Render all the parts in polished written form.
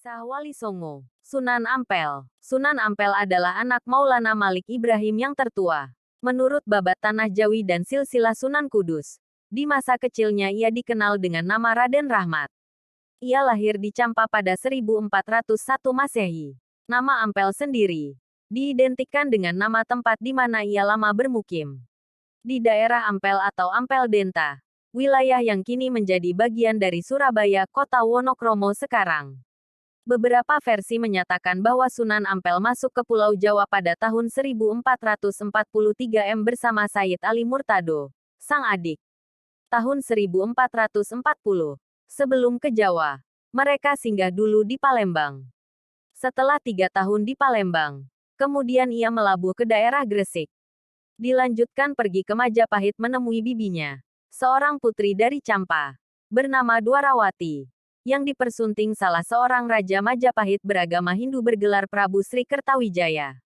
Kisah Wali Songo. Sunan Ampel. Sunan Ampel adalah anak Maulana Malik Ibrahim yang tertua. Menurut Babat Tanah Jawi dan Silsilah Sunan Kudus, di masa kecilnya ia dikenal dengan nama Raden Rahmat. Ia lahir di Campa pada 1401 Masehi. Nama Ampel sendiri diidentikan dengan nama tempat di mana ia lama bermukim. Di daerah Ampel atau Ampel Denta, wilayah yang kini menjadi bagian dari Surabaya, Kota Wonokromo sekarang. Beberapa versi menyatakan bahwa Sunan Ampel masuk ke Pulau Jawa pada tahun 1443 bersama Sayyid Ali Murtado, sang adik. Tahun 1440, sebelum ke Jawa, mereka singgah dulu di Palembang. Setelah 3 tahun di Palembang, kemudian ia melabuh ke daerah Gresik. Dilanjutkan pergi ke Majapahit menemui bibinya, seorang putri dari Campa, bernama Dwarawati, yang dipersunting salah seorang raja Majapahit beragama Hindu bergelar Prabu Sri Kertawijaya.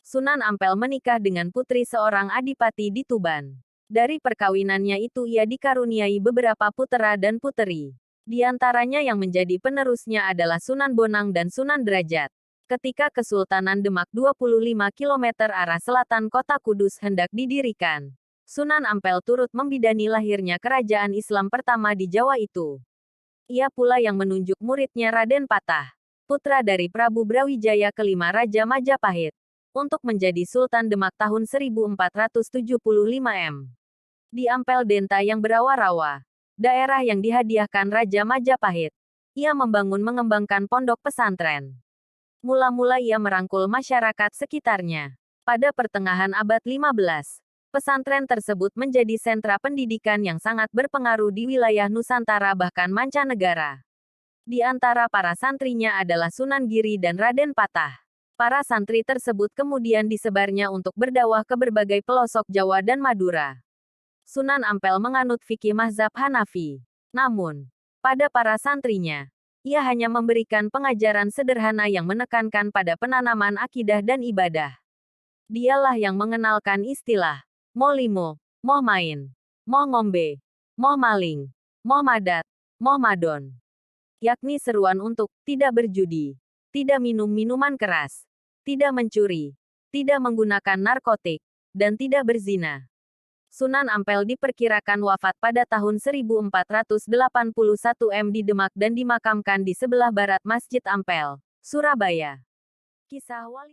Sunan Ampel menikah dengan putri seorang adipati di Tuban. Dari perkawinannya itu ia dikaruniai beberapa putera dan puteri. Di antaranya yang menjadi penerusnya adalah Sunan Bonang dan Sunan Derajat. Ketika Kesultanan Demak 25 km arah selatan kota Kudus hendak didirikan, Sunan Ampel turut membidani lahirnya kerajaan Islam pertama di Jawa itu. Ia pula yang menunjuk muridnya Raden Patah, putra dari Prabu Brawijaya kelima Raja Majapahit, untuk menjadi Sultan Demak tahun 1475 Di Ampel Denta yang berawa-rawa, daerah yang dihadiahkan Raja Majapahit, ia mengembangkan pondok pesantren. Mula-mula ia merangkul masyarakat sekitarnya. Pada pertengahan abad 15, pesantren tersebut menjadi sentra pendidikan yang sangat berpengaruh di wilayah Nusantara bahkan mancanegara. Di antara para santrinya adalah Sunan Giri dan Raden Patah. Para santri tersebut kemudian disebarnya untuk berdakwah ke berbagai pelosok Jawa dan Madura. Sunan Ampel menganut fikih mazhab Hanafi. Namun, pada para santrinya, ia hanya memberikan pengajaran sederhana yang menekankan pada penanaman akidah dan ibadah. Dialah yang mengenalkan istilah moh limo, moh main, moh ngombe, moh maling, moh madat, moh madon. Yakni seruan untuk tidak berjudi, tidak minum minuman keras, tidak mencuri, tidak menggunakan narkotik, dan tidak berzina. Sunan Ampel diperkirakan wafat pada tahun 1481 di Demak dan dimakamkan di sebelah barat Masjid Ampel, Surabaya. Kisah Wali